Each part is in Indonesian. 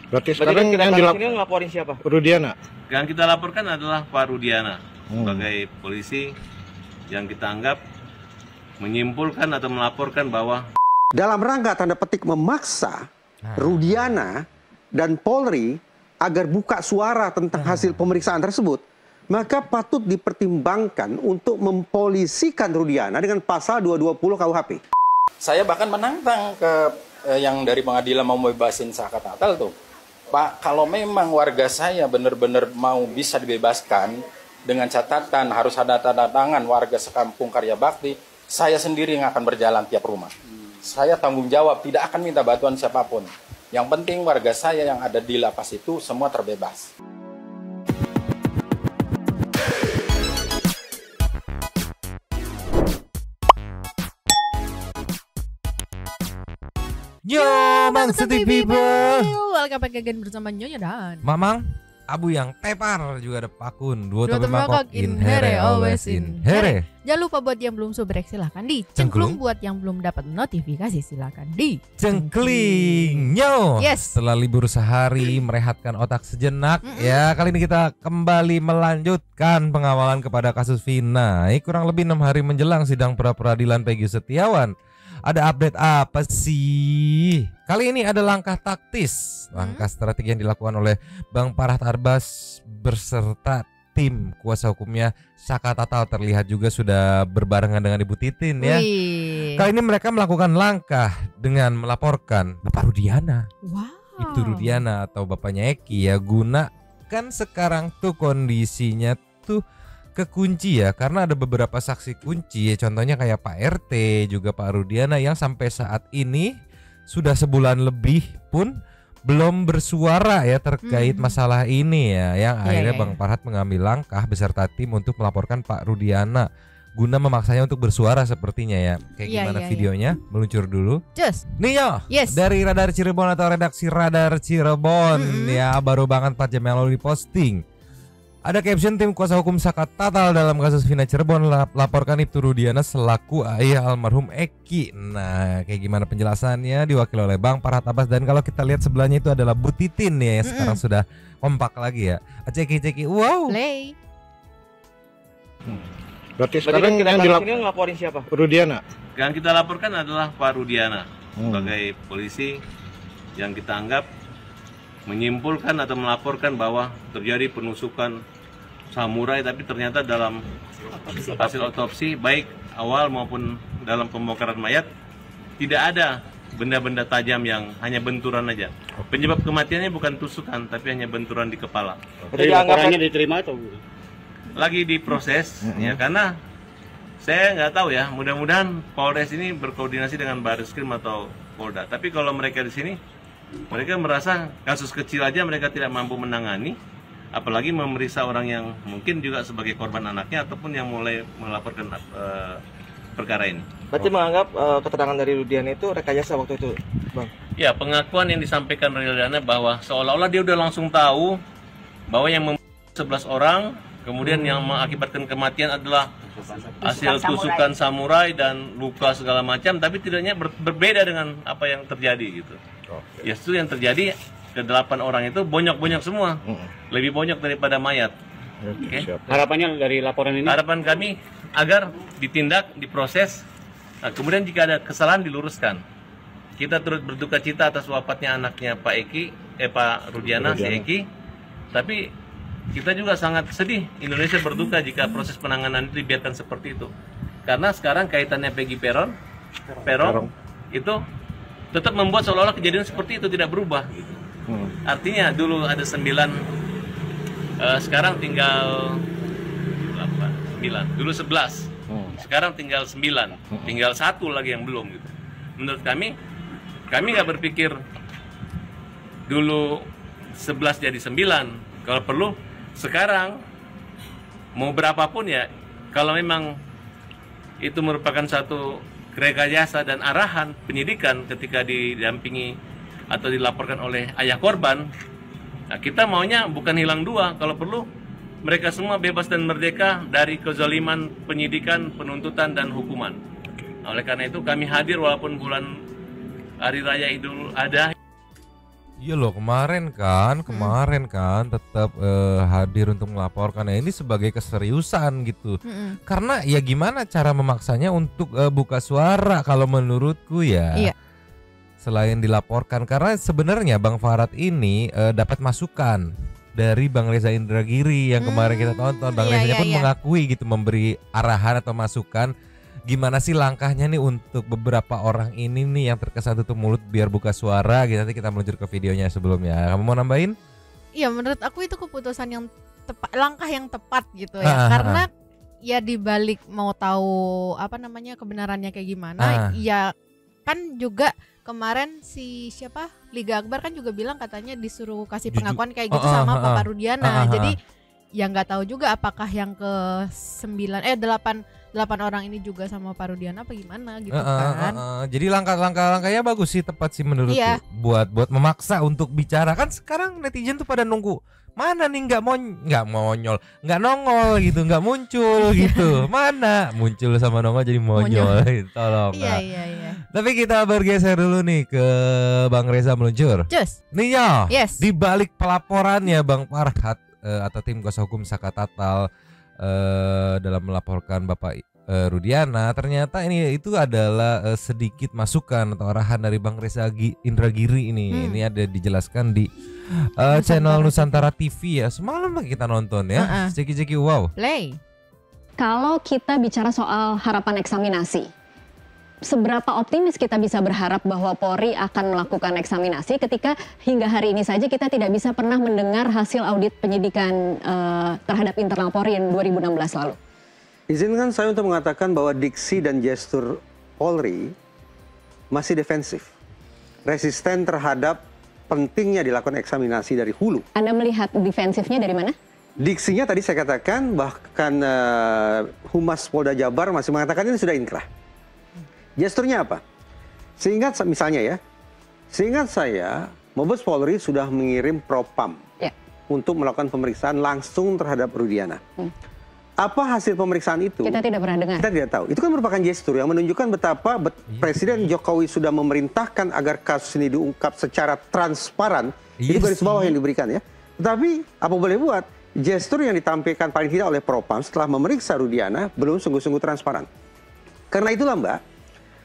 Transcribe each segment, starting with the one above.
Berarti sekarang yang ngelaporin siapa? Rudiana. Yang kita laporkan adalah Pak Rudiana sebagai polisi yang kita anggap menyimpulkan atau melaporkan bahwa dalam rangka tanda petik memaksa Rudiana dan Polri agar buka suara tentang hasil pemeriksaan tersebut, maka patut dipertimbangkan untuk mempolisikan Rudiana dengan pasal 220 KUHP. Saya bahkan menantang ke yang dari pengadilan mau bebasin Saka Tatal tuh. Pak, kalau memang warga saya benar-benar mau bisa dibebaskan dengan catatan harus ada tanda tangan warga sekampung Karya Bakti, saya sendiri yang akan berjalan tiap rumah. Saya tanggung jawab, tidak akan minta bantuan siapapun. Yang penting warga saya yang ada di lapas itu semua terbebas. Yo, Mang City People. Welcome back again bersama Nyonya dan Mamang, Abu yang tepar juga ada Pakun. Dua tapi mangkok in here, always in here. Jangan lupa buat yang belum subrek silahkan di cengklung. Buat yang belum dapat notifikasi silahkan di cengkling. Nyo. Yes. Setelah libur sehari merehatkan otak sejenak, ya kali ini kita kembali melanjutkan pengawalan kepada kasus Vina. Kurang lebih 6 hari menjelang sidang pra peradilan Peggy Setiawan. Ada update apa sih? Kali ini ada langkah taktis, langkah strategi yang dilakukan oleh Bang Farhad Arbas berserta tim kuasa hukumnya Saka Tatal, terlihat juga sudah berbarengan dengan Ibu Titin ya. Kali ini mereka melakukan langkah dengan melaporkan Bapak Rudiana. Wow. Itu Rudiana atau bapaknya Eki ya, guna kan sekarang tuh kondisinya tuh kekunci ya, karena ada beberapa saksi kunci ya, contohnya kayak Pak RT juga Pak Rudiana yang sampai saat ini sudah sebulan lebih pun belum bersuara ya terkait masalah ini ya, yang akhirnya Bang Farhad mengambil langkah beserta tim untuk melaporkan Pak Rudiana guna memaksanya untuk bersuara sepertinya ya. Kayak gimana videonya? Meluncur dulu. Nih yo, dari Radar Cirebon atau redaksi Radar Cirebon ya, baru banget 4 jam yang lalu diposting. Ada caption tim kuasa hukum Saka Tatal dalam kasus Vina Cirebon laporkan Ibtu Rudiana selaku ayah almarhum Eki. Nah, kayak gimana penjelasannya diwakili oleh Bang Farhad Arbas, dan kalau kita lihat sebelahnya itu adalah Bu Titin ya, sekarang sudah kompak lagi ya. Ceki, wow. Berarti sekarang yang ngelaporin siapa? Rudiana. yang kita laporkan adalah Pak Rudiana sebagai polisi yang kita anggap menyimpulkan atau melaporkan bahwa terjadi penusukan samurai, tapi ternyata dalam hasil otopsi baik awal maupun dalam pembongkaran mayat tidak ada benda-benda tajam, yang hanya benturan aja. Penyebab kematiannya bukan tusukan tapi hanya benturan di kepala. Jadi laporannya diterima atau lagi diproses ya, karena saya nggak tahu ya, mudah-mudahan Polres ini berkoordinasi dengan Barreskrim atau Polda. Tapi kalau mereka di sini, mereka merasa kasus kecil aja mereka tidak mampu menangani, apalagi memeriksa orang yang mungkin juga sebagai korban anaknya ataupun yang mulai melaporkan perkara ini. Berarti menganggap keterangan dari Rudiana itu rekayasa waktu itu, Bang? Ya, pengakuan yang disampaikan Rudiana bahwa seolah-olah dia udah langsung tahu bahwa yang membunuh 11 orang, kemudian yang mengakibatkan kematian adalah hasil tusukan samurai dan luka segala macam, tapi tidaknya berbeda dengan apa yang terjadi gitu. Ya, itu yang terjadi, ke-8 orang itu bonyok-bonyok semua, lebih bonyok daripada mayat. Harapannya dari laporan ini? Harapan kami agar ditindak, diproses, nah, kemudian jika ada kesalahan diluruskan. Kita turut berduka cita atas wafatnya anaknya Pak Rudiana, si Eki, tapi kita juga sangat sedih, Indonesia berduka jika proses penanganan itu dibiarkan seperti itu. Karena sekarang kaitannya Peggy Peron itu tetap membuat seolah-olah kejadian seperti itu tidak berubah gitu. Artinya dulu ada 9, sekarang tinggal 9, dulu 11, sekarang tinggal 9, tinggal 1 lagi yang belum gitu. Menurut kami nggak berpikir dulu 11 jadi 9, kalau perlu sekarang mau berapapun ya, kalau memang itu merupakan satu rekayasa dan arahan penyidikan ketika didampingi atau dilaporkan oleh ayah korban, nah, kita maunya bukan hilang 2, kalau perlu mereka semua bebas dan merdeka dari kezaliman penyidikan, penuntutan, dan hukuman. Nah, oleh karena itu kami hadir walaupun bulan Hari Raya Idul Adha. Iya loh, kemarin kan tetap hadir untuk melaporkan. Nah, ini sebagai keseriusan gitu. Karena ya gimana cara memaksanya untuk buka suara kalau menurutku ya. Iya. Selain dilaporkan, karena sebenarnya Bang Farad ini dapat masukan dari Bang Reza Indragiri yang kemarin kita tonton. Bang Iya, Rezanya iya, pun iya. mengakui gitu, memberi arahan atau masukan gimana sih langkahnya nih untuk beberapa orang ini nih yang terkesan tutup mulut biar buka suara gitu. Nanti kita meluncur ke videonya sebelumnya. Kamu mau nambahin? Iya, menurut aku itu keputusan yang tepat, langkah yang tepat gitu ya. Karena ya dibalik mau tahu apa namanya kebenarannya kayak gimana, ya kan juga kemarin si siapa Liga Akbar kan juga bilang katanya disuruh kasih pengakuan kayak gitu sama Bapak Rudiana. Jadi ya nggak tahu juga apakah yang ke 8 orang ini juga sama Pak Rudiana apa gimana gitu kan. Jadi langkahnya bagus sih, tepat sih menurutku. Iya. Buat memaksa untuk bicara. Kan sekarang netizen tuh pada nunggu. Mana nih nggak monyol, nggak nongol gitu, nggak muncul gitu. Mana muncul sama nongol jadi monyol gitu. Tolong. Iya. Tapi kita bergeser dulu nih ke Bang Reza meluncur. Just. Nih ya. Yes. Di balik pelaporannya Bang Farhad atau tim kuasa hukum Saka Tatal dalam melaporkan Bapak Rudiana, ternyata itu adalah sedikit masukan atau arahan dari Bang Reza Indragiri ini. Ini ada dijelaskan di channel Nusantara TV ya. Semalam kita nonton ya. Ceki wow. Play. Kalau kita bicara soal harapan eksaminasi, seberapa optimis kita bisa berharap bahwa Polri akan melakukan eksaminasi ketika hingga hari ini saja kita tidak bisa pernah mendengar hasil audit penyidikan terhadap internal Polri yang 2016 lalu? Izinkan saya untuk mengatakan bahwa diksi dan gestur Polri masih defensif, resisten terhadap pentingnya dilakukan eksaminasi dari hulu. Anda melihat defensifnya dari mana? Diksinya tadi saya katakan, bahkan Humas Polda Jabar masih mengatakan ini sudah inkrah. Gesturnya apa? Seingat saya, Mabes Polri sudah mengirim Propam untuk melakukan pemeriksaan langsung terhadap Rudiana. Apa hasil pemeriksaan itu? Kita tidak pernah dengar. Kita tidak tahu. Itu kan merupakan gestur yang menunjukkan betapa Presiden Jokowi sudah memerintahkan agar kasus ini diungkap secara transparan. Itu garis bawah yang diberikan ya. Tetapi apa boleh buat, gestur yang ditampilkan paling tidak oleh Propam setelah memeriksa Rudiana belum sungguh-sungguh transparan. Karena itulah Mbak,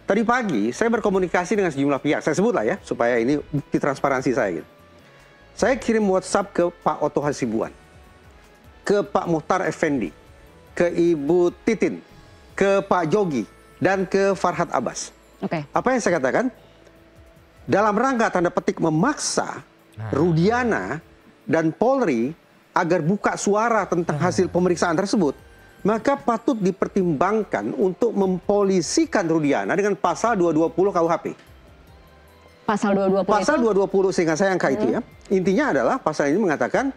tadi pagi saya berkomunikasi dengan sejumlah pihak, saya sebutlah ya, supaya ini bukti transparansi saya gitu. Saya kirim WhatsApp ke Pak Oto Hasibuan, ke Pak Muhtar Effendi, ke Ibu Titin, ke Pak Jogi, dan ke Farhad Abbas. Apa yang saya katakan? Dalam rangka tanda petik memaksa Rudiana dan Polri agar buka suara tentang hasil pemeriksaan tersebut, maka patut dipertimbangkan untuk mempolisikan Rudiana dengan pasal 220 KUHP. Pasal 220 Pasal itu? 220 sehingga saya angka itu ya. Intinya adalah pasal ini mengatakan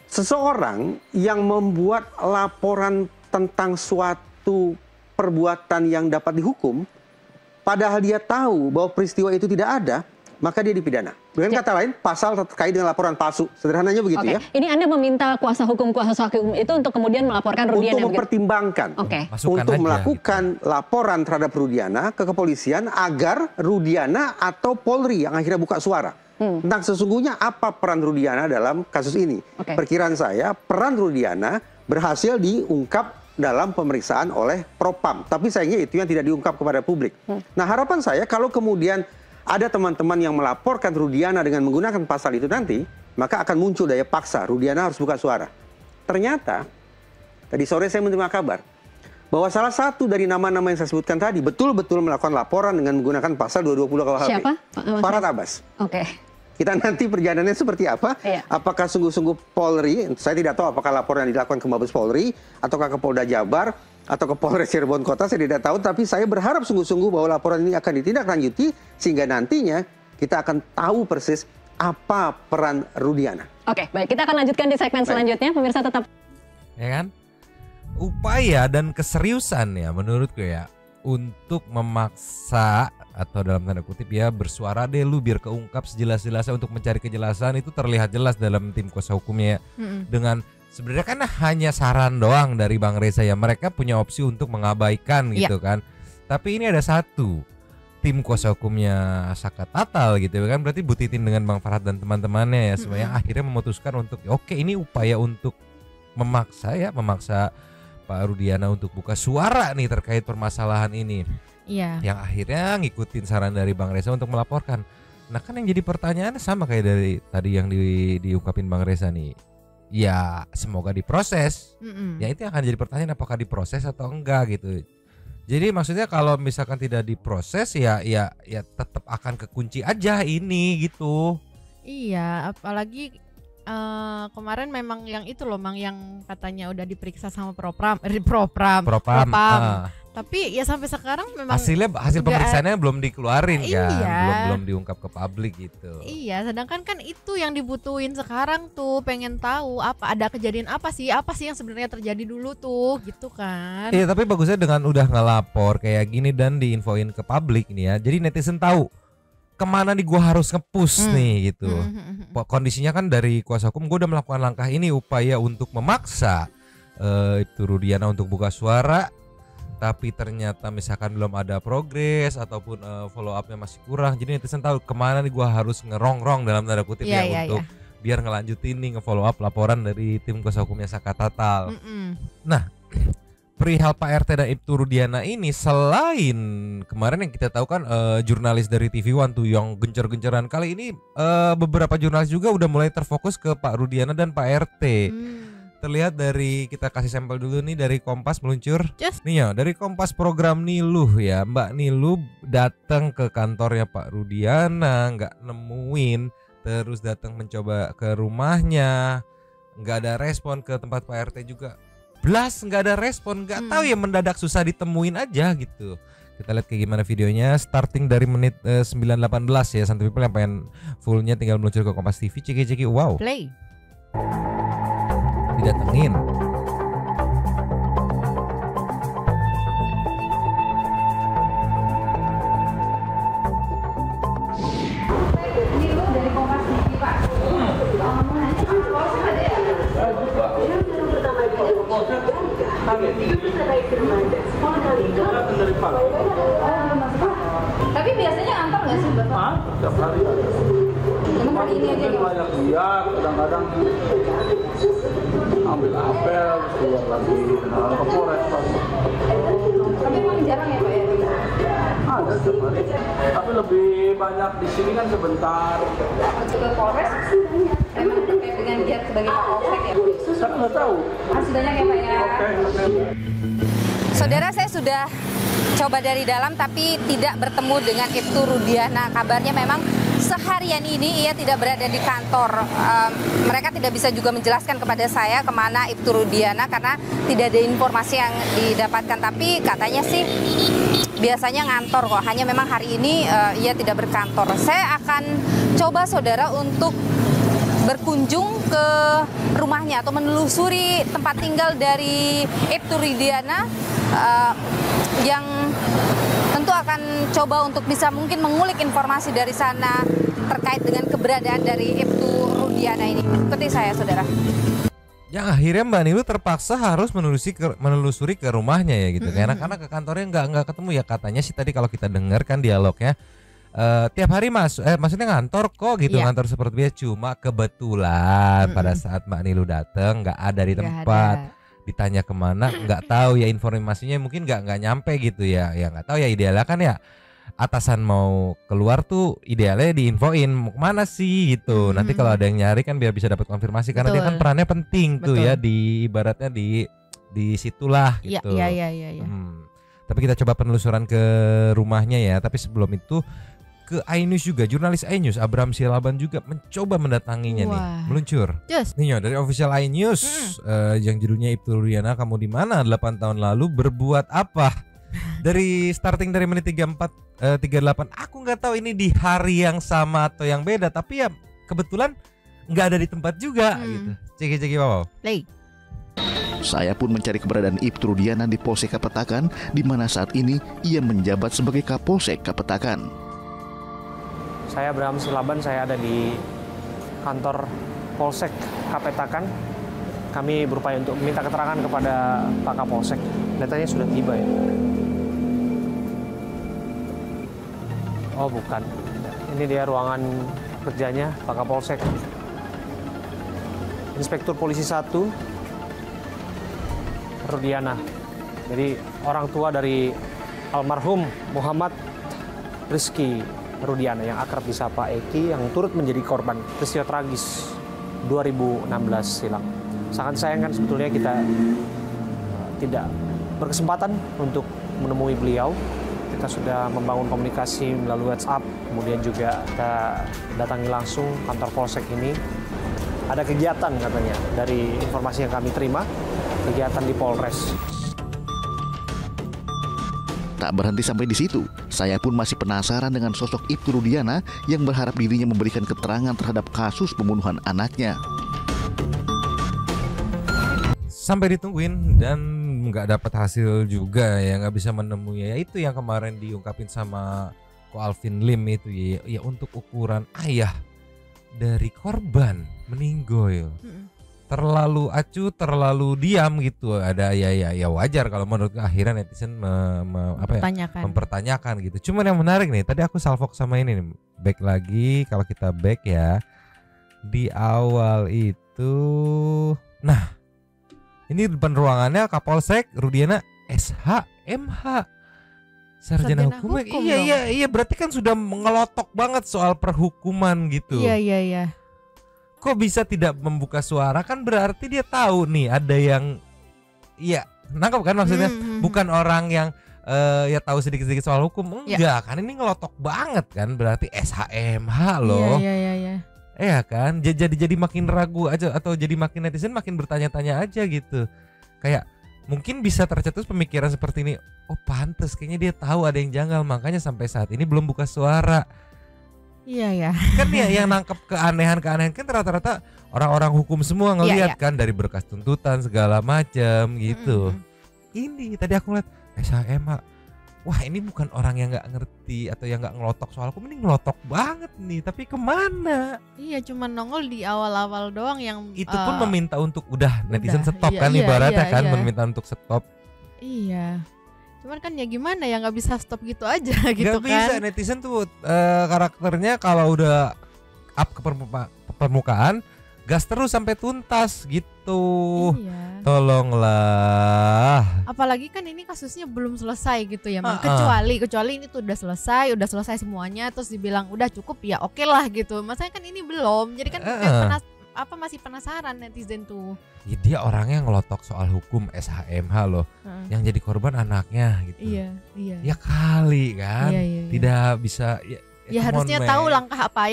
seseorang yang membuat laporan tentang suatu perbuatan yang dapat dihukum, padahal dia tahu bahwa peristiwa itu tidak ada, maka dia dipidana. Dengan kata lain, pasal terkait dengan laporan palsu. Sederhananya begitu ya. Ini Anda meminta kuasa hukum itu untuk kemudian melaporkan Rudiana. Untuk mempertimbangkan. Untuk melakukan laporan terhadap Rudiana ke kepolisian agar Rudiana atau Polri yang akhirnya buka suara. Tentang sesungguhnya apa peran Rudiana dalam kasus ini. Perkiraan saya, peran Rudiana berhasil diungkap dalam pemeriksaan oleh Propam. Tapi sayangnya itu yang tidak diungkap kepada publik. Nah, harapan saya kalau kemudian ada teman-teman yang melaporkan Rudiana dengan menggunakan pasal itu nanti, maka akan muncul daya paksa, Rudiana harus buka suara. Ternyata, tadi sore saya menerima kabar bahwa salah satu dari nama-nama yang saya sebutkan tadi betul-betul melakukan laporan dengan menggunakan pasal 220 KUHP. Siapa? Farhad Abbas. Kita nanti perjalanannya seperti apa? Apakah sungguh-sungguh Polri, saya tidak tahu apakah laporan yang dilakukan ke Mabes Polri, ataukah ke Polda Jabar, atau ke Polres Cirebon Kota, saya tidak tahu. Tapi saya berharap sungguh-sungguh bahwa laporan ini akan ditindaklanjuti, sehingga nantinya kita akan tahu persis apa peran Rudiana. Baik, kita akan lanjutkan di segmen selanjutnya. Pemirsa tetap. Ya kan? Upaya dan keseriusan ya menurutku ya, untuk memaksa atau dalam tanda kutip ya bersuara deh lu biar keungkap sejelas-jelasnya untuk mencari kejelasan, itu terlihat jelas dalam tim kuasa hukumnya dengan sebenarnya kan hanya saran doang dari Bang Reza ya, mereka punya opsi untuk mengabaikan gitu kan. Tapi ini ada satu, tim kuasa hukumnya Saka Tatal gitu kan, berarti Bu Titin dengan Bang Farhad dan teman-temannya ya semuanya akhirnya memutuskan untuk oke, ini upaya untuk memaksa Pak Rudiana untuk buka suara nih terkait permasalahan ini. Iya. Yang akhirnya ngikutin saran dari Bang Reza untuk melaporkan. Nah kan yang jadi pertanyaannya sama kayak dari tadi yang diungkapin Bang Reza nih. Ya semoga diproses. Ya itu yang akan jadi pertanyaan, apakah diproses atau enggak gitu. Jadi maksudnya kalau misalkan tidak diproses ya tetap akan kekunci aja ini gitu. Iya, apalagi kemarin memang yang itu loh, Mang, yang katanya udah diperiksa sama Propam. Tapi ya sampai sekarang memang hasil pemeriksaannya belum dikeluarin kan, iya. belum diungkap ke publik gitu. Iya, sedangkan kan itu yang dibutuhin sekarang tuh, pengen tahu ada kejadian apa sih yang sebenarnya terjadi dulu tuh, gitu kan. Iya, tapi bagusnya dengan udah ngelapor kayak gini dan diinfoin ke publik nih ya. Jadi netizen tahu kemana nih gue harus nge-push nih gitu. Kondisinya kan dari kuasa hukum gue udah melakukan langkah ini, upaya untuk memaksa Ibtu Rudiana untuk buka suara. Tapi ternyata misalkan belum ada progres ataupun follow up-nya masih kurang. Jadi netizen tahu kemana nih gue harus ngerongrong dalam tanda kutip untuk biar ngelanjutin nih nge-follow up laporan dari tim kuasa hukumnya Saka Tatal. Nah, perihal Pak RT dan Ibtu Rudiana ini, selain kemarin yang kita tahu kan jurnalis dari TV One tuh yang gencar-gencaran, kali ini beberapa jurnalis juga udah mulai terfokus ke Pak Rudiana dan Pak RT. Terlihat dari, kita kasih sampel dulu nih dari Kompas meluncur. Nih ya, dari Kompas program Niluh ya, Mbak Niluh datang ke kantornya Pak Rudiana, nggak nemuin, terus datang mencoba ke rumahnya, nggak ada respon, ke tempat Pak RT juga blas nggak ada respon, nggak tahu ya, mendadak susah ditemuin aja gitu. Kita lihat kayak gimana videonya, starting dari menit 9:18 ya. Santai people yang pengen fullnya tinggal meluncur ke Kompas TV, ceki wow. Play. Didatengin. Tapi biasanya ngantor nggak sih Bapak? Setiap hari ada. Cuma kali ini aja nih. Banyak lihat, kadang-kadang ambil apel, terus keluar lagi ke Polres. Tapi memang jarang ya Pak ya? Ada setiap hari. Tapi lebih banyak di sini kan sebentar. Ke Polres, memang terkait dengan dia sebagai Pak Polsek ya? Saya nggak tahu. Masih banyak ya Pak ya? Oke. Saudara, saya sudah coba dari dalam tapi tidak bertemu dengan Ibtu Rudiana. Kabarnya memang seharian ini ia tidak berada di kantor. Mereka tidak bisa juga menjelaskan kepada saya kemana Ibtu Rudiana karena tidak ada informasi yang didapatkan. Tapi katanya sih biasanya ngantor kok. Hanya memang hari ini ia tidak berkantor. Saya akan coba saudara untuk berkunjung ke rumahnya atau menelusuri tempat tinggal dari Ibtu Rudiana yang tentu akan coba untuk bisa mungkin mengulik informasi dari sana terkait dengan keberadaan dari Ibtu Rudiana ini. Ikuti saya saudara. Yang akhirnya Mbak Niluh terpaksa harus menelusuri ke rumahnya ya gitu. Karena ke kantornya nggak ketemu ya, katanya sih tadi kalau kita dengarkan dialognya. Tiap hari maksudnya ngantor kok gitu, ngantor seperti biasa, cuma kebetulan pada saat Mbak Niluh datang nggak ada di tempat. Ditanya kemana nggak tahu ya, informasinya mungkin nggak nyampe gitu ya nggak tahu ya. Idealnya kan ya atasan mau keluar tuh idealnya diinfoin mau kemana sih gitu. Nanti kalau ada yang nyari kan biar bisa dapat konfirmasi. Karena dia kan perannya penting tuh ya, di ibaratnya di situlah gitu. Iya. Tapi kita coba penelusuran ke rumahnya ya. Tapi sebelum itu ke iNews juga, jurnalis iNews Abraham Silaban juga mencoba mendatanginya nih, meluncur. Nih ya, dari official iNews yang judulnya Ibtu Rudiana kamu di mana 8 tahun lalu berbuat apa? Dari starting dari menit 38 aku nggak tahu ini di hari yang sama atau yang beda, tapi ya kebetulan nggak ada di tempat juga gitu. Ceki wow. Play. Saya pun mencari keberadaan Ibtu Rudiana di Polsek Kapetakan, di mana saat ini ia menjabat sebagai Kapolsek Kapetakan. Saya Abraham Silaban, saya ada di kantor Polsek Kapetakan. Kami berupaya untuk meminta keterangan kepada Pak Kapolsek. Datanya sudah tiba ya. Oh bukan, ini dia ruangan kerjanya Pak Kapolsek. Inspektur Polisi 1 Rudiana. Jadi orang tua dari almarhum Muhammad Rizky Rudiana yang akrab disapa Eki yang turut menjadi korban peristiwa tragis 2016 silam. Sangat disayangkan sebetulnya kita tidak berkesempatan untuk menemui beliau. Kita sudah membangun komunikasi melalui WhatsApp, kemudian juga kita datangi langsung kantor Polsek ini. Ada kegiatan katanya dari informasi yang kami terima, kegiatan di Polres. Tak berhenti sampai di situ, saya pun masih penasaran dengan sosok Ibtu Rudiana yang berharap dirinya memberikan keterangan terhadap kasus pembunuhan anaknya. Sampai ditungguin dan nggak dapat hasil juga ya, nggak bisa menemui. Ya itu yang kemarin diungkapin sama Ko Alvin Lim itu ya untuk ukuran ayah dari korban meninggoy. Terlalu acuh, terlalu diam gitu. Ada ya wajar kalau menurut akhirnya netizen mempertanyakan gitu. Cuman yang menarik nih, tadi aku salvok sama ini nih. Back lagi, kalau kita back ya. Di awal itu, nah ini depan ruangannya Kapolsek Rudiana SHMH. Sarjana hukum. Iya, berarti kan sudah mengelotok banget soal perhukuman gitu. Iya. Kok bisa tidak membuka suara? Kan berarti dia tahu nih ada yang nangkap kan maksudnya. Bukan orang yang ya tahu sedikit-sedikit soal hukum. Enggak, kan ini ngelotok banget kan. Berarti SHMH loh. Iya. Iya kan? Jadi makin ragu aja, atau jadi makin netizen makin bertanya-tanya aja gitu. Kayak mungkin bisa tercetus pemikiran seperti ini. Oh pantes, kayaknya dia tahu ada yang janggal, makanya sampai saat ini belum buka suara. Iya. Kan ya yang nangkep keanehan kan rata-rata orang-orang hukum semua ngelihat kan dari berkas tuntutan segala macam gitu. Ini tadi aku lihat SHMH. Wah ini bukan orang yang nggak ngerti atau yang nggak ngelotok soal hukum, ini ngelotok banget nih. Tapi kemana? Iya, cuma nongol di awal-awal doang yang itu pun meminta untuk netizen stop kan ibaratnya kan meminta untuk stop. Iya. Cuman kan ya gimana ya, nggak bisa stop gitu aja gitu kan. Gak bisa, netizen tuh karakternya kalau udah up ke permukaan gas terus sampai tuntas gitu. Iya. Tolonglah. Apalagi kan ini kasusnya belum selesai gitu ya, kecuali ini tuh udah selesai semuanya, terus dibilang udah cukup ya oke lah gitu. Masalahnya kan ini belum, jadi kan masih penasaran netizen tuh. Ya, dia orangnya ngelotok soal hukum SHMH loh, yang jadi korban anaknya gitu. Iya. Ya kali kan, tidak bisa. Ya harusnya tahu langkah apa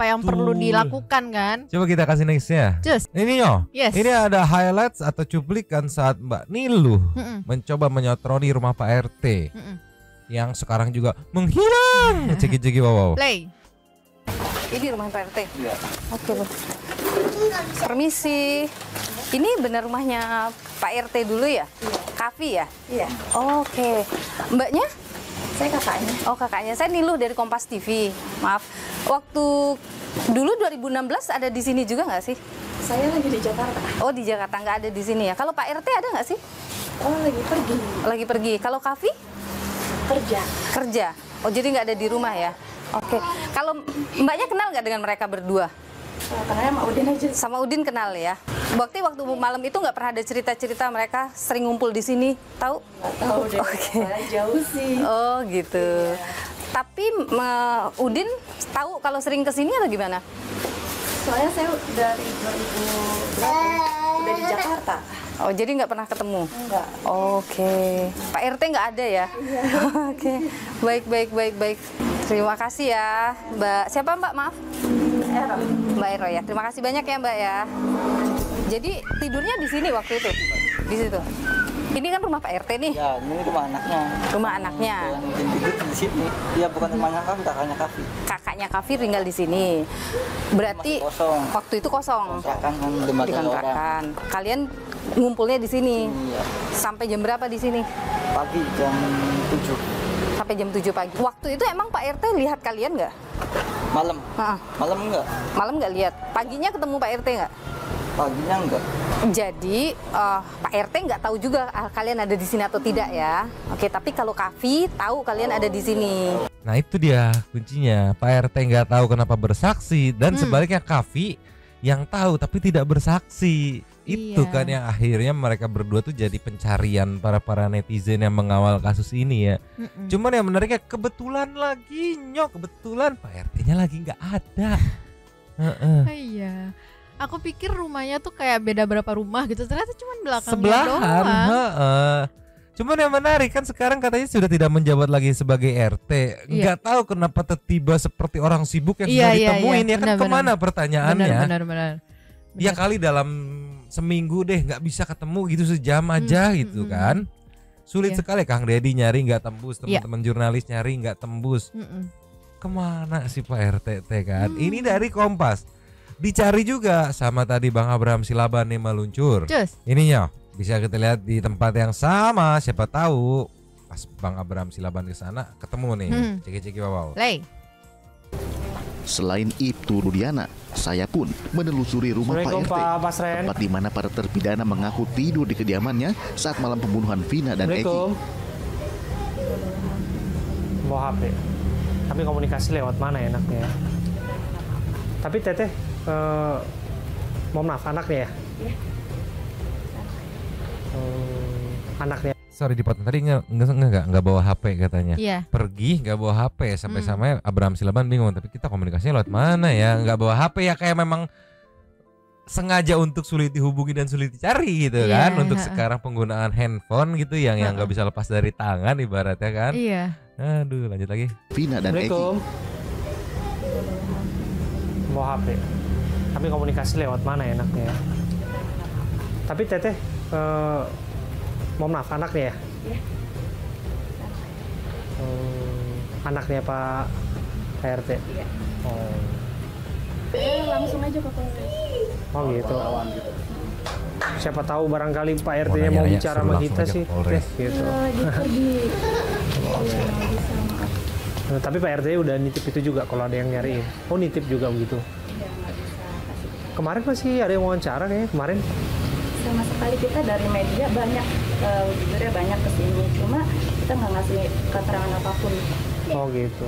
yang perlu dilakukan kan. Coba kita kasih nextnya. Ini Yes. Ini ada highlights atau cuplikan saat Mbak Niluh mencoba menyotroni rumah Pak RT yang sekarang juga menghilang. Ceki wow. Play. Ini rumah Pak RT. Iya. Oke loh. Permisi. Ini benar rumahnya Pak RT dulu ya? Iya. Kafi ya? Iya. Oke. Mbaknya? Saya kakaknya. Oh kakaknya. Saya Niluh dari Kompas TV. Maaf. Waktu dulu 2016 ada di sini juga nggak sih? Saya lagi di Jakarta. Oh di Jakarta, nggak ada di sini ya. Kalau Pak RT ada nggak sih? Oh lagi pergi. Lagi pergi. Kalau Kafi? Kerja. Oh jadi nggak ada di rumah ya? Oke. Kalau mbaknya kenal nggak dengan mereka berdua? Kenalnya sama Udin aja. Sama Udin kenal ya. Waktu malam itu nggak pernah ada cerita-cerita mereka sering ngumpul di sini, tahu? Nggak tahu deh. Oke. Jauh sih. Oh gitu. Iya. Tapi Udin tahu kalau sering kesini atau gimana? Soalnya saya dari 2000 udah di Jakarta. Oh jadi nggak pernah ketemu? Enggak. Oke. Pak RT nggak ada ya? Iya. Oke. Baik. Terima kasih ya, Mbak. Siapa Mbak? Maaf. Mbak Ero ya. Terima kasih banyak ya Mbak ya. Jadi tidurnya di sini waktu itu? Di situ? Ini kan rumah Pak RT nih? Ya, ini rumah anaknya. Rumah anaknya? Yang tidur di sini. Iya, bukan rumahnya Kafi, kakaknya Kafi. Kakaknya Kafi tinggal di sini. Berarti kosong. Waktu itu kosong? Kontrakan dikontrakan. Kalian ngumpulnya di sini? Iya. Sampai jam berapa di sini? Pagi jam 7. Sampai jam 7 pagi. Waktu itu emang Pak RT lihat kalian nggak? Malam? Malam enggak. Malam nggak lihat? Paginya ketemu Pak RT nggak? Paginya enggak. Jadi Pak RT nggak tahu juga kalian ada di sini atau tidak ya? Oke, tapi kalau Kafi tahu kalian ada di sini. Nah itu dia kuncinya, Pak RT nggak tahu kenapa bersaksi dan sebaliknya Kavi yang tahu tapi tidak bersaksi. Itu kan yang akhirnya mereka berdua tuh jadi pencarian para netizen yang mengawal kasus ini ya. Cuman yang menariknya kebetulan Pak RT-nya lagi nggak ada. Iya. Aku pikir rumahnya tuh kayak beda berapa rumah gitu, ternyata cuma belakangnya sebelahan, doang. Cuman yang menarik kan sekarang katanya sudah tidak menjabat lagi sebagai RT. Nggak tahu kenapa tiba seperti orang sibuk yang sudah ditemuin ya kan, kemana pertanyaannya? Benar. Ya kali dalam seminggu deh nggak bisa ketemu gitu, sejam aja gitu kan. Sulit sekali Kang Deddy nyari nggak tembus, teman-teman jurnalis nyari nggak tembus. Kemana sih Pak RT kan? Ini dari Kompas. Dicari juga sama tadi Bang Abraham Silaban nih meluncur. Ininya bisa kita lihat di tempat yang sama, siapa tahu pas Bang Abraham Silaban ke sana ketemu nih. Ceki-ceki wow. Selain Ibtu Rudiana, saya pun menelusuri rumah Pak RT, tempat di mana para terpidana mengaku tidur di kediamannya saat malam pembunuhan Vina dan Eki. Bawa HP. Tapi komunikasi lewat mana enaknya ya? Tapi Teteh, mohon maaf, anaknya ya? Iya. Anaknya. Sorry dipotong tadi nggak bawa HP katanya. Pergi nggak bawa HP sampai Abraham Silaban bingung. Tapi kita komunikasinya lewat mana ya? Nggak bawa HP ya, kayak memang sengaja untuk sulit dihubungi dan sulit dicari gitu kan. Untuk sekarang penggunaan handphone gitu yang nggak bisa lepas dari tangan ibaratnya kan. Aduh, lanjut lagi. Vina dan Eki. Bawa HP. Tapi komunikasi lewat mana enaknya ya? Tapi Teteh, mohon maaf, anaknya ya? Iya. Anaknya Pak RT? Iya. Langsung aja ke Polres. Oh gitu. Siapa tahu barangkali Pak RT-nya mau bicara sama kita sih. Gitu. Nah, tapi Pak RT udah nitip itu juga kalau ada yang nyariin. Oh nitip juga begitu? Iya, nggak bisa kasih. Kemarin masih ada yang wawancara kayaknya kemarin? Sama sekali kita dari media banyak, jujurnya banyak kesini. Cuma kita nggak ngasih keterangan apapun. Oh gitu.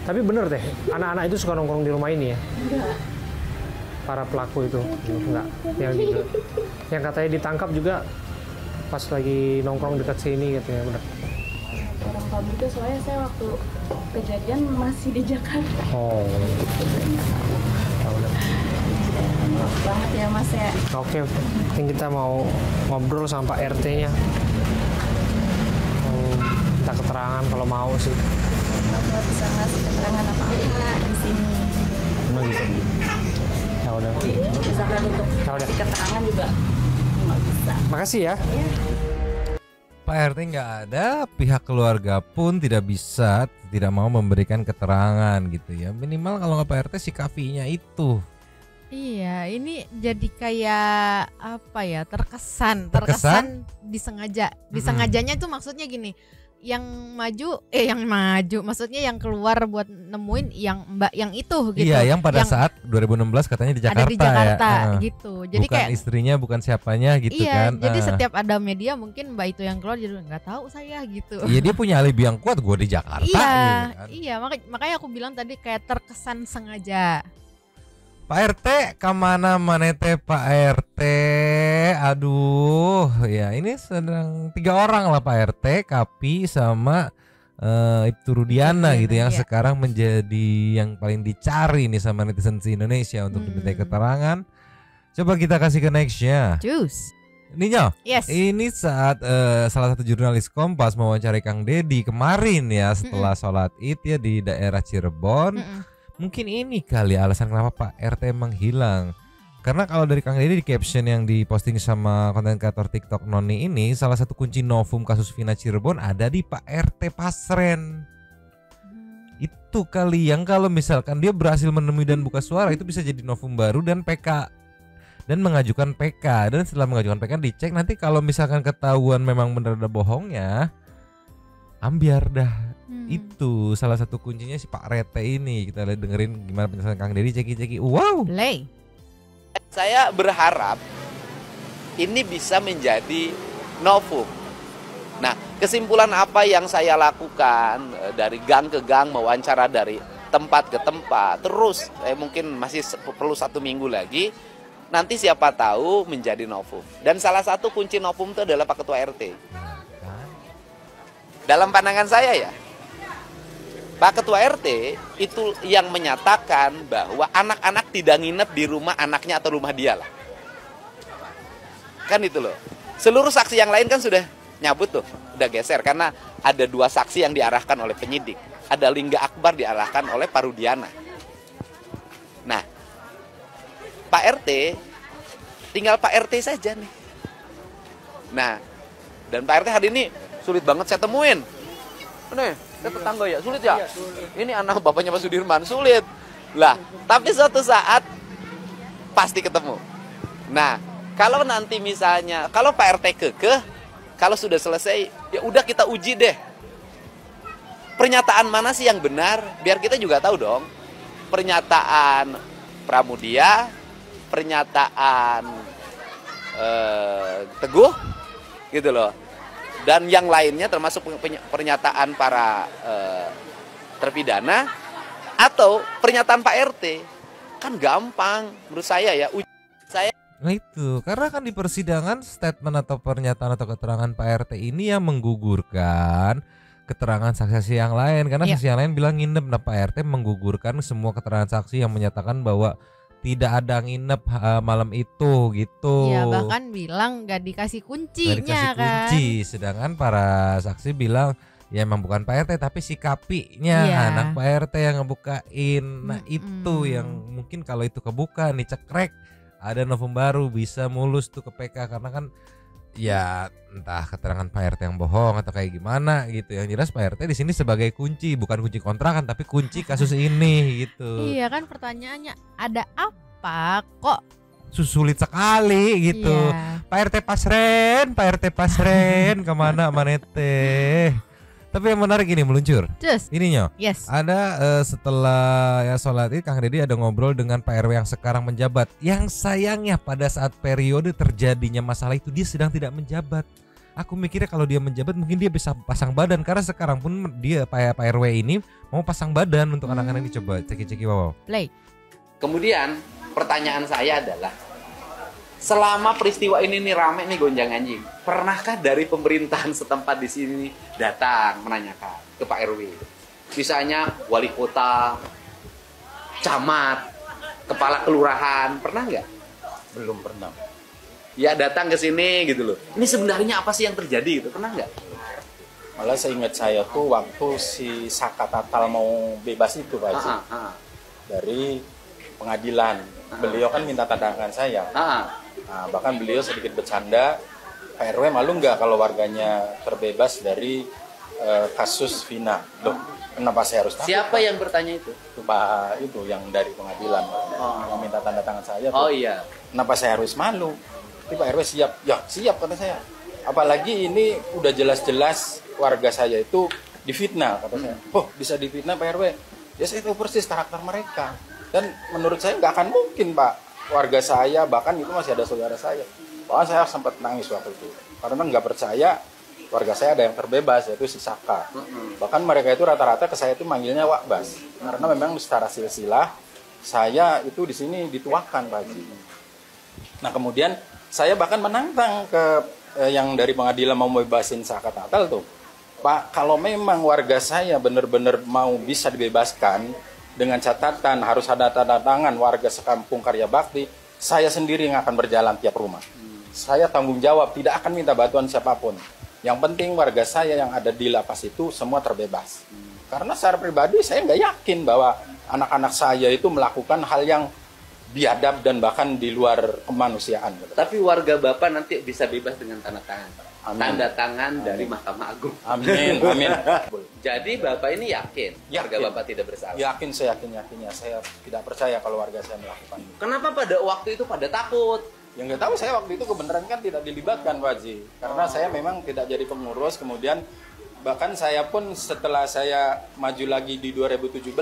Tapi bener Teh, anak-anak itu suka nongkrong di rumah ini ya? Enggak. Para pelaku itu? Enggak. Yang katanya ditangkap juga pas lagi nongkrong dekat sini katanya, bener? Orang tahu gitu, soalnya saya waktu kejadian masih di Jakarta. Oh. Maaf banget ya Mas ya. Oke. Ini kita mau ngobrol sama Pak RT-nya. Minta keterangan kalau mau sih. Nggak bisa ngasih keterangan apa-apa di sini. Emang gitu? Ya udah. Misalkan untuk ngasih keterangan juga nggak bisa. Makasih ya. Iya. Pak RT nggak ada, pihak keluarga pun tidak mau memberikan keterangan gitu ya. Minimal kalau nggak Pak RT si Kavinya itu. Iya, ini jadi kayak apa ya, terkesan disengaja. Disengajanya itu maksudnya gini, yang maju, maksudnya yang keluar buat nemuin yang mbak yang itu gitu. Iya, yang pada saat 2016 katanya di Jakarta, ada di Jakarta ya. gitu. Jadi bukan kayak istrinya, bukan siapanya gitu kan. Jadi setiap ada media mungkin mbak itu yang keluar jadi nggak tahu saya gitu. Iya, dia punya alibi yang kuat, gue di Jakarta. Iya, gitu kan. iya makanya aku bilang tadi kayak terkesan sengaja. Pak RT, kemana manete Pak RT? Aduh, ya ini sedang 3 orang lah Pak RT, Kapi sama Ibtu Rudiana gitu yang sekarang menjadi yang paling dicari nih sama netizen di Indonesia untuk diminta keterangan. Coba kita kasih ke nextnya. Ninyo, ini saat salah satu jurnalis Kompas mewawancari Kang Deddy kemarin ya setelah sholat Id ya di daerah Cirebon. Mungkin ini kali alasan kenapa Pak RT menghilang. Karena kalau dari Kang Deddy di caption yang diposting sama konten kreator TikTok Noni ini, salah satu kunci novum kasus Vina Cirebon ada di Pak RT Pasren. Itu kali yang kalau misalkan dia berhasil menemui dan buka suara, itu bisa jadi novum baru dan PK. Dan mengajukan PK. Dan setelah mengajukan PK dicek, nanti kalau misalkan ketahuan memang benar ada bohongnya, ambiar dah. Itu salah satu kuncinya si Pak Rete ini. Kita lihat dengerin gimana penjelasan Kang Deddy. Ceki-ceki. Wow. Saya berharap ini bisa menjadi novum. Nah, kesimpulan apa yang saya lakukan dari gang ke gang, mewawancara dari tempat ke tempat, terus mungkin masih perlu 1 minggu lagi, nanti siapa tahu menjadi novum. Dan salah satu kunci novum itu adalah Pak Ketua RT. Dalam pandangan saya ya, Pak Ketua RT itu yang menyatakan bahwa anak-anak tidak nginep di rumah anaknya atau rumah dia lah. Kan itu loh. Seluruh saksi yang lain kan sudah nyabut tuh, udah geser karena ada 2 saksi yang diarahkan oleh penyidik. Ada Lingga Akbar diarahkan oleh Pak Rudiana. Nah, Pak RT, tinggal Pak RT saja nih. Nah, dan Pak RT hari ini sulit banget saya temuin. Nih, saya tetangga ya, sulit ya? Ini anak bapaknya Pak Sudirman, sulit. Lah, tapi suatu saat pasti ketemu. Nah, kalau nanti misalnya, kalau Pak RT kekeh, kalau sudah selesai, ya udah kita uji deh. Pernyataan mana sih yang benar? Biar kita juga tahu dong. Pernyataan Pramudia, pernyataan Teguh, gitu loh. Dan yang lainnya termasuk pernyataan para terpidana atau pernyataan Pak RT. Kan gampang menurut saya ya. Nah itu, karena kan di persidangan statement atau pernyataan atau keterangan Pak RT ini yang menggugurkan keterangan saksi-saksi yang lain. Karena saksi yang lain bilang nginep, nah Pak RT menggugurkan semua keterangan saksi yang menyatakan bahwa tidak ada nginep malam itu gitu. Iya, bahkan bilang gak dikasih kuncinya, gak dikasih kunci. Sedangkan para saksi bilang ya emang bukan Pak RT tapi si kapinya, anak Pak RT yang ngebukain. Nah itu yang mungkin kalau itu kebuka nih cekrek, ada novum baru bisa mulus tuh ke PK. Karena kan ya entah keterangan Pak RT yang bohong atau kayak gimana gitu. Yang jelas Pak RT di sini sebagai kunci, bukan kunci kontrakan tapi kunci kasus ini gitu. Iya kan, pertanyaannya ada apa kok sulit sekali gitu. Pak RT Pasren kemana manete. Tapi yang menarik ini meluncur. Ininya. Ada setelah ya sholat Id, Kang Deddy ada ngobrol dengan Pak RW yang sekarang menjabat. Yang sayangnya pada saat periode terjadinya masalah itu dia sedang tidak menjabat. Aku mikirnya kalau dia menjabat mungkin dia bisa pasang badan, karena sekarang pun dia Pak RW ini mau pasang badan untuk anak-anak ini. Coba ceki wow. Play. Kemudian pertanyaan saya adalah, selama peristiwa ini nih rame nih gonjang anjing, pernahkah dari pemerintahan setempat di sini datang menanyakan ke Pak RW? Misalnya wali kota, camat, kepala kelurahan, pernah nggak? Belum pernah. Ya datang ke sini gitu loh. Ini sebenarnya apa sih yang terjadi gitu? Pernah nggak? Malah seingat saya tuh waktu si Saka Tatal mau bebas itu Pak Haji, dari pengadilan, beliau kan minta tanda tangan saya. Nah, bahkan beliau sedikit bercanda, Pak RW malu nggak kalau warganya terbebas dari kasus Vina? Loh, kenapa saya harus takut? Siapa yang bertanya itu? Pak itu yang dari pengadilan, yang minta tanda tangan saya. Oh iya. Kenapa saya harus malu? Tapi Pak RW siap. Ya siap kata saya. Apalagi ini udah jelas-jelas warga saya itu difitnah kata saya. Oh bisa difitnah Pak RW? Ya saya tahu persis karakter mereka. Dan menurut saya nggak akan mungkin Pak, warga saya bahkan itu masih ada saudara saya. Bahkan saya sempat nangis waktu itu karena nggak percaya warga saya ada yang terbebas, yaitu si Saka. Bahkan mereka itu rata-rata ke saya itu manggilnya Wak Bas, karena memang secara silsilah saya itu di sini dituakan Pak Haji. Nah kemudian saya bahkan menantang ke yang dari pengadilan mau bebasin Saka Tatal tuh, Pak, kalau memang warga saya benar-benar mau bisa dibebaskan dengan catatan harus ada tanda tangan warga sekampung Karya Bakti, saya sendiri yang akan berjalan tiap rumah. Saya tanggung jawab, tidak akan minta bantuan siapapun. Yang penting warga saya yang ada di lapas itu semua terbebas. Karena secara pribadi saya nggak yakin bahwa anak-anak saya itu melakukan hal yang biadab dan bahkan di luar kemanusiaan. Tapi warga Bapak nanti bisa bebas dengan tanda tangan, Pak. Tanda tangan dari Mahkamah Agung. Amin, amin. Jadi Bapak ini yakin warga Bapak tidak bersalah? Yakin, saya yakin-yakinnya. Saya tidak percaya kalau warga saya melakukan itu. Kenapa pada waktu itu pada takut? Ya nggak tahu, saya waktu itu kebenaran kan tidak dilibatkan Pak Haji. Karena saya memang tidak jadi pengurus, kemudian bahkan saya pun setelah saya maju lagi di 2017,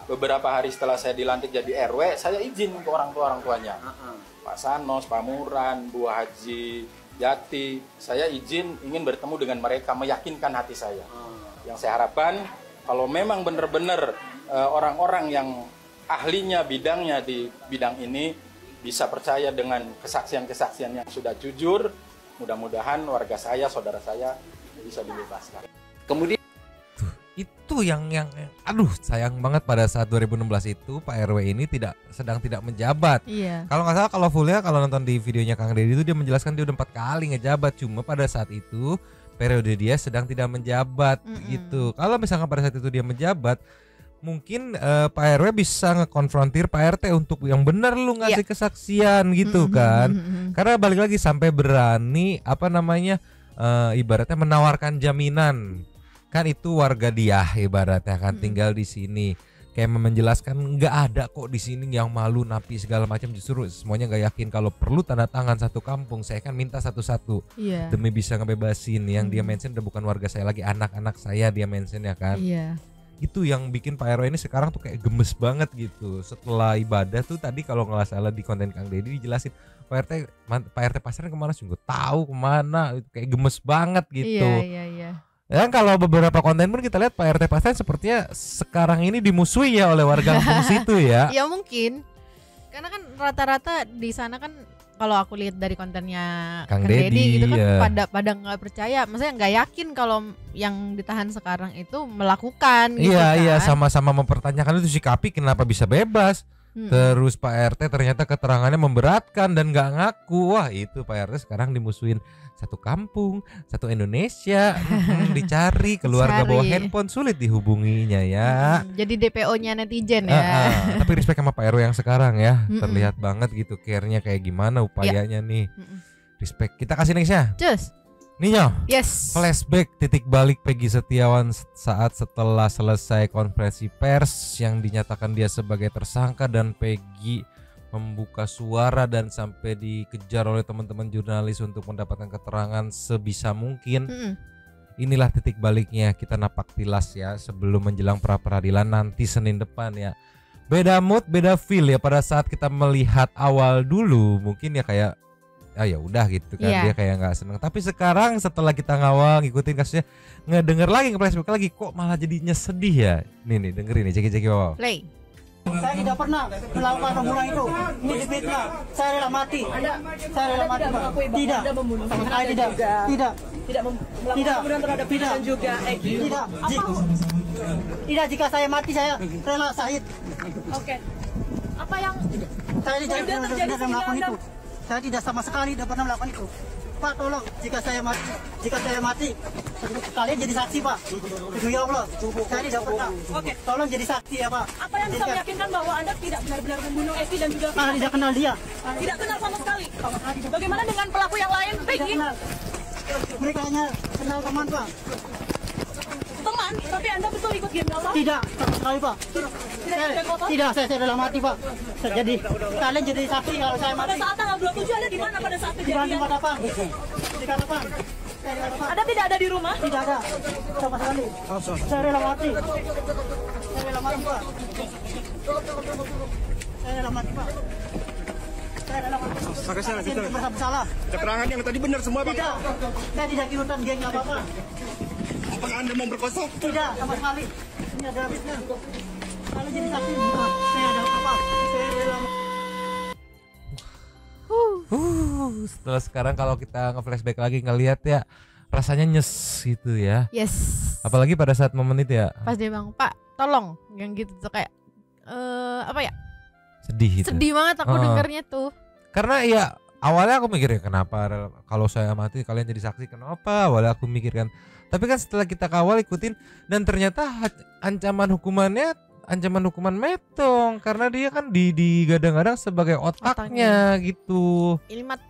beberapa hari setelah saya dilantik jadi RW, saya izin ke orang tuanya. Pak Sanos, Pak Muran, Bu Haji Jati, saya ingin bertemu dengan mereka, meyakinkan hati saya. Yang saya harapkan kalau memang benar-benar orang-orang yang ahlinya bidangnya di bidang ini bisa percaya dengan kesaksian-kesaksian yang sudah jujur, mudah-mudahan warga saya, saudara saya bisa dibebaskan. Kemudian itu yang aduh sayang banget pada saat 2016 itu Pak RW ini sedang tidak menjabat. Iya. Kalau nggak salah, kalau fullnya, kalau nonton di videonya Kang Deddy itu dia menjelaskan dia udah 4 kali ngejabat, cuma pada saat itu periode dia sedang tidak menjabat gitu. Kalau misalkan pada saat itu dia menjabat, mungkin Pak RW bisa ngekonfrontir Pak RT untuk yang benar lu ngasih kesaksian gitu kan. Karena balik lagi sampai berani ibaratnya menawarkan jaminan. Kan itu warga dia ibaratnya kan tinggal di sini. Kayak menjelaskan nggak ada kok di sini yang malu napi segala macam, justru semuanya nggak yakin. Kalau perlu tanda tangan satu kampung, saya kan minta satu-satu demi bisa ngebebasin. Yang dia mention udah bukan warga saya lagi, anak-anak saya dia mention ya kan. Itu yang bikin Pak RW ini sekarang tuh kayak gemes banget gitu. Setelah ibadah tuh tadi kalau nggak salah di konten Kang Deddy dijelasin Pak RT Pasaran kemana sih, gue tahu kemana, kayak gemes banget gitu. Iya. Ya kalau beberapa konten pun kita lihat Pak RT Pasaran sepertinya sekarang ini dimusuhi ya oleh warga kampung situ ya. Ya mungkin karena kan rata-rata di sana kan kalau aku lihat dari kontennya Kang Deddy gitu kan pada nggak percaya, maksudnya nggak yakin kalau yang ditahan sekarang itu melakukan gitu kan. Iya sama-sama mempertanyakan itu si Kapi kenapa bisa bebas. Terus Pak RT ternyata keterangannya memberatkan dan nggak ngaku. Wah itu Pak RT sekarang dimusuhin satu kampung, satu Indonesia. Dicari keluarga bawa handphone sulit dihubunginya ya. Jadi DPO-nya netizen ya. Tapi respect sama Pak RW yang sekarang ya. Terlihat banget gitu care-nya kayak gimana upayanya nih. Respect. Kita kasih nextnya. Cus. Ninyo. Yes. Flashback titik balik Peggy Setiawan saat setelah selesai konferensi pers yang dinyatakan dia sebagai tersangka dan Peggy membuka suara dan sampai dikejar oleh teman-teman jurnalis untuk mendapatkan keterangan sebisa mungkin. Inilah titik baliknya, kita napak tilas ya sebelum menjelang pra peradilan nanti Senin depan ya. Beda mood, beda feel ya pada saat kita melihat awal dulu mungkin ya kayak ya udah gitu kan, dia kayak nggak seneng. Tapi sekarang setelah kita ngawal ngikutin kasusnya, ngedenger lagi nge-flashback lagi, kok malah jadinya sedih ya. Nih dengerin nih, ceki wow. Play. Saya tidak pernah melakukan pembunuhan itu. Ini difitnah. Saya rela mati. Saya rela mati. Tidak. Sama sekali tidak. Tidak melakukan pembunuhan terhadap Peggy dan juga Eki. Tidak. Jika saya mati saya rela syahid. Oke. Apa yang saya tidak melakukan itu. Saya tidak sama sekali tidak pernah melakukan itu. Pak tolong, jika saya mati, kalian jadi saksi Pak. Demi Allah, saya tidak pernah. Oke, tolong jadi saksi ya Pak. Apa yang bisa meyakinkan bahwa Anda tidak benar-benar membunuh Eki dan juga Peggy? Tidak kenal dia. Tidak kenal sama sekali. Bagaimana dengan pelaku yang lain, Peggy? Mereka hanya kenal teman Pak. Teman, tapi Anda betul ikut game apa? Tidak, sama sekali Pak. Tidak, saya rela mati Pak. Jadi kalian jadi saksi kalau saya mati. Pada saat tanggal 27 Anda di mana pada saat kejadian? Di Katapang. Di Katapang. Anda tidak ada di rumah? Tidak ada, sama sekali. Saya rela mati. Saya rela mati Pak. Saya rela mati Pak. Saya rela mati. Saya tidak bersalah. Keterangan yang tadi benar semua Bang? Tidak, saya tidak ikutan geng apa-apa. Apakah Anda mau berkosa? Tidak, sama sekali. Ini ada habisnya. Kalau jadi saksi, saya ada apa? Saya rela. Setelah sekarang kalau kita nge-flashback lagi ngelihat ya rasanya nyes gitu ya. Yes. Apalagi pada saat momen itu ya. Pas dia bilang, "Pak, tolong." Yang gitu tuh kayak apa ya? Sedih gitu. Sedih banget aku dengernya tuh. Karena ya awalnya aku mikirnya kenapa kalau saya mati kalian jadi saksi, kenapa? Awalnya aku mikirkan. Tapi kan setelah kita kawal ikutin dan ternyata ancaman hukuman metong karena dia kan digadang-gadang sebagai otaknya gitu. Ini mah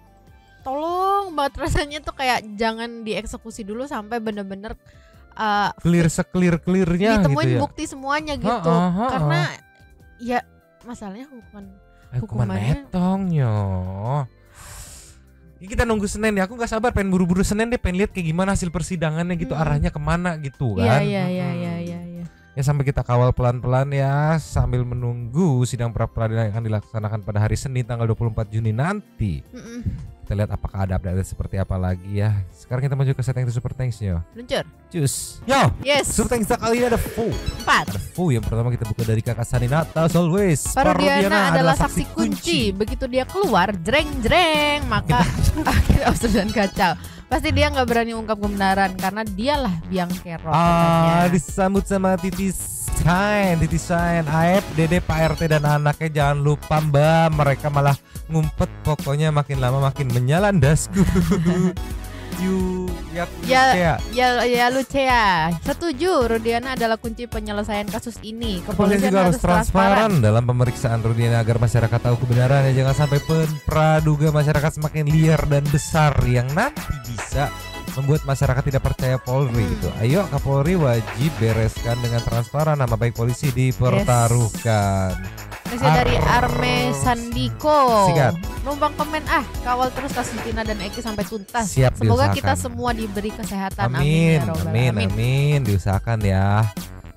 tolong banget rasanya tuh kayak jangan dieksekusi dulu sampai bener-bener clear-clearnya ditemuin gitu ya. Bukti semuanya gitu. Karena ya masalahnya hukumannya metongnya. Kita nunggu Senin ya, aku nggak sabar pengen buru-buru Senin deh, pengen lihat kayak gimana hasil persidangannya gitu, arahnya kemana gitu kan. Iya. Ya sampai kita kawal pelan-pelan ya sambil menunggu sidang pra-peradilan yang akan dilaksanakan pada hari Senin tanggal 24 Juni nanti. Kita lihat apakah ada update seperti apa lagi ya. Sekarang kita menuju ke setting super thanks-nya. Luncur. Cus. Yo. Yes. Super thanks kali ini ada Fu. 4. Ada Fu yang pertama kita buka dari Kakak Saninata as always. Parudiana adalah saksi kunci. Begitu dia keluar, jreng-jreng, maka akhirnya absurd dan kacau. Pasti dia nggak berani ungkap kebenaran karena dialah biang kerok. Disambut sama Titi Shine, Aep, Dede, Pak RT dan anaknya jangan lupa Mbak. Mereka malah ngumpet, pokoknya makin lama makin menyalan dasku. Ya Lucea. Setuju, Rudiana adalah kunci penyelesaian kasus ini. Kepolisian juga harus transparan dalam pemeriksaan Rudiana agar masyarakat tahu kebenarannya. Jangan sampai praduga masyarakat semakin liar dan besar yang nanti bisa membuat masyarakat tidak percaya Polri gitu. Ayo Kapolri wajib bereskan dengan transparan, nama baik polisi dipertaruhkan. Dari Arme Sandiko. Sikat. Numpang komen kawal terus kasus Tina dan Eki sampai tuntas. Siap, semoga diusahakan. kita semua diberi kesehatan. Amin. Diusahakan ya.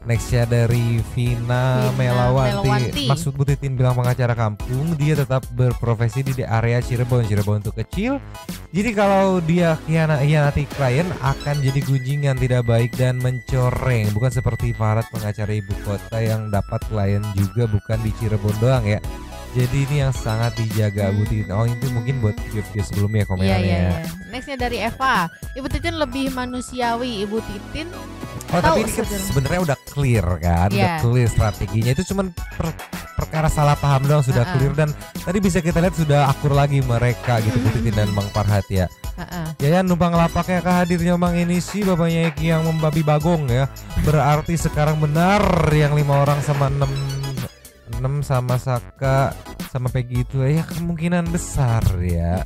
Nextnya dari Vina Melawanti. Maksud Bu Titin bilang pengacara kampung, dia tetap berprofesi di area Cirebon untuk kecil. Jadi kalau dia khianati klien akan jadi gunjingan tidak baik dan mencoreng. Bukan seperti Farad pengacara ibu kota yang dapat klien juga bukan di Cirebon doang ya. Jadi ini yang sangat dijaga Bu Titin. Oh itu mungkin buat video-video sebelumnya komenannya. Iya. Nextnya dari Eva. Ibu Titin lebih manusiawi. Ibu Titin tapi ini kan sebenarnya udah clear kan, udah clear strateginya. Itu cuman perkara salah paham doang, sudah clear dan tadi bisa kita lihat sudah akur lagi mereka gitu Bu Titin dan Bang Farhat ya. Yayan numpang lapaknya hadirnya Mang ini sih bapaknya Eki yang membabi bagong ya. Berarti sekarang benar yang 5 orang sama 6 sama Saka sama Peggy itu ya kemungkinan besar ya.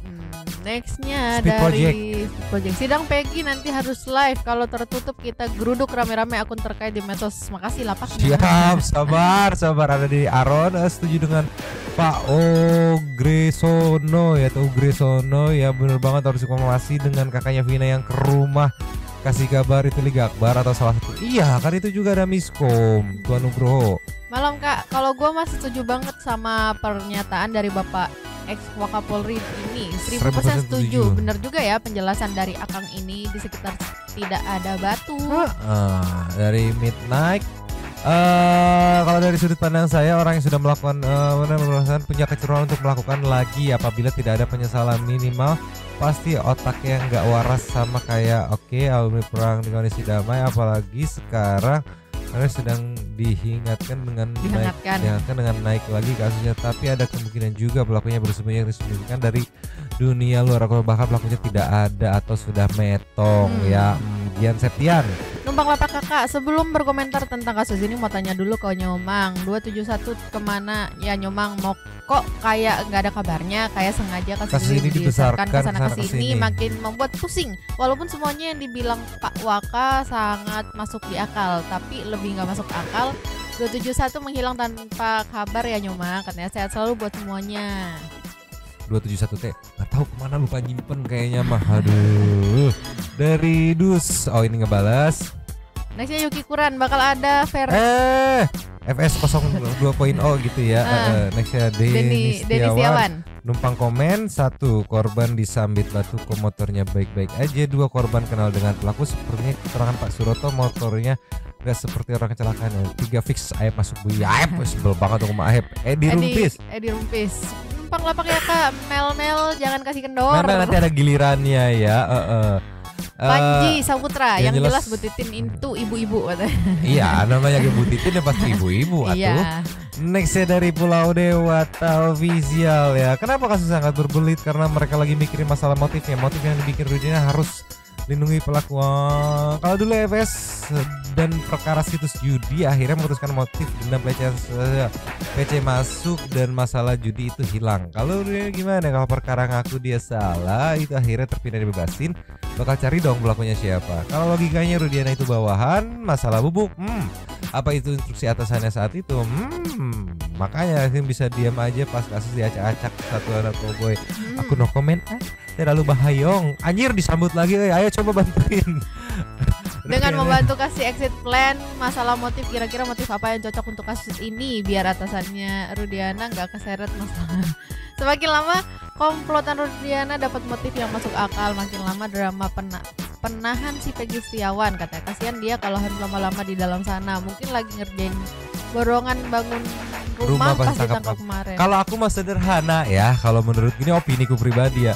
Nextnya Speed dari Project. Sidang Peggy nanti harus live. Kalau tertutup kita geruduk rame-rame akun terkait di medsos. Makasih lapaknya. Siap, sabar. Ada di Aron. Setuju dengan Pak Ogresono ya, atau Ogresono ya, bener banget harus konfirmasi dengan kakaknya Vina yang ke rumah. Kasih kabar itu Liga Akbar atau salah satu. Iya kan itu juga ada miskom Tuan Nugroho. Malam Kak, kalau gue masih setuju banget sama pernyataan dari Bapak ex Wakapolri ini. 1000% setuju. Bener juga ya penjelasan dari Akang ini, di sekitar tidak ada batu. Dari Midnight. Kalau dari sudut pandang saya, orang yang sudah melakukan punya kecenderungan untuk melakukan lagi apabila tidak ada penyesalan minimal. Pasti otaknya nggak waras sama kayak alumni perang di kondisi damai, apalagi sekarang karena sedang dihingatkan dengan naik lagi kasusnya. Tapi ada kemungkinan juga pelakunya bersembunyi disembunyikan dari dunia luar, bahkan pelakunya tidak ada atau sudah metong ya. Dian Septian. Numpang lapak kakak, sebelum berkomentar tentang kasus ini mau tanya dulu ke Nyomang. 271 kemana ya Nyomang? Mau kok kayak nggak ada kabarnya, kayak sengaja kasus ini dibesarkan kesana kesini, makin membuat pusing. Walaupun semuanya yang dibilang Pak Waka sangat masuk di akal, tapi lebih nggak masuk akal. 271 menghilang tanpa kabar ya Nyomang, katanya sehat selalu buat semuanya. 271 teh nggak tahu kemana, lupa nyimpen kayaknya mah. Aduh. Dari Dus, ini ngebalas. Nextnya Yuki Kuran, bakal ada FS 02.0 gitu ya. Nextnya Denny Setiawan. Numpang komen, 1 korban disambit batu kok motornya baik-baik aja. 2 korban kenal dengan pelaku, sepertinya keterangan Pak Suroto motornya gak seperti orang kecelakaan. 3 fix Aep masuk Bu. Aep sebel banget tuh sama Aep. Edi Rumpis. Numpang lapak ya Kak. Mel jangan kasih kendor. Mel nanti ada gilirannya ya. Panji Saputra yang jelas Bu Titin itu ibu-ibu katanya. Iya, namanya Bu Titin ya pasti ibu-ibu atuh. Nextnya dari Pulau Dewata Official ya. Kenapa kasus sangat berbelit? Karena mereka lagi mikirin masalah motifnya. Motif yang dibikin Rudiana harus lindungi pelaku. Kalau dulu FS dan perkara situs judi akhirnya memutuskan motif dendam pelecehan PC masuk dan masalah judi itu hilang. Kalau dia gimana? Kalau perkara ngaku dia salah itu akhirnya terpindah dibebasin, bakal cari dong pelakunya siapa. Kalau logikanya Rudiana itu bawahan, masalah bubuk. Apa itu instruksi atasannya saat itu? Makanya bisa diam aja pas kasus diacak-acak satu anak cowboy. Aku no comment. Terlalu bahayong. Anjir disambut lagi. Ayo coba bantuin. Dengan membantu kasih exit plan, masalah motif, kira-kira motif apa yang cocok untuk kasus ini biar atasannya Rudiana nggak keseret masalah. Semakin lama komplotan Rudiana dapat motif yang masuk akal, makin lama drama penahan si Peggy Setiawan, katanya kasihan dia kalau harus lama-lama di dalam sana, mungkin lagi ngerjain borongan bangun rumah pas ditangkap kemarin. Kalau aku mah sederhana ya, kalau menurut ini opini ku pribadi ya.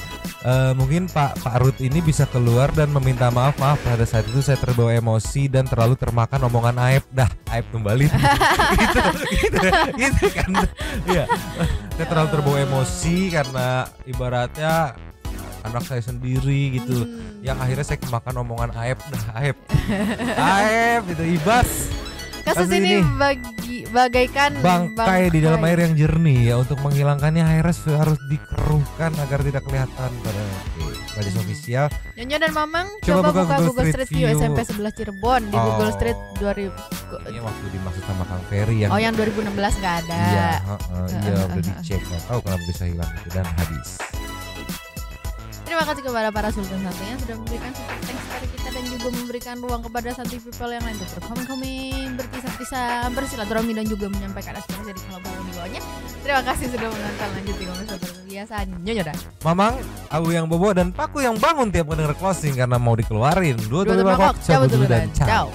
Mungkin Pak Ruth ini bisa keluar dan meminta maaf pada saat itu saya terbawa emosi dan terlalu termakan omongan Aep. Dah, Aep kembali. gitu kan. Iya. Saya terlalu terbawa emosi karena ibaratnya anak saya sendiri gitu. Yang akhirnya saya kemakan omongan Aep. Dah, Aep itu ibas. Kasus ini bagaikan bangkai di dalam air yang jernih ya. Untuk menghilangkannya airnya harus dikeruhkan agar tidak kelihatan pada gadis official. Nyonya dan Mamang coba buka Google Street View SMP 11 Cirebon di Google Street 2000. Ini waktu dimaksud sama Kang Ferry yang yang 2016 nggak ada. Iya, udah dicek, nggak tahu kenapa bisa hilang itu dan habis. Terima kasih kepada para sultan satu yang sudah memberikan support thanks kepada kita dan juga memberikan ruang kepada Santi People yang lain untuk berkomen-komen, berpisah-pisah, bersilaturahmi dan juga menyampaikan aspirasi di kolom di bawahnya. Terima kasih sudah menonton, lanjut di komen seperti biasa. Nyonya dan Mamang, Abu yang bobo dan Paku yang bangun tiap mendengar closing karena mau dikeluarin. Dua cabut dulu dan ciao.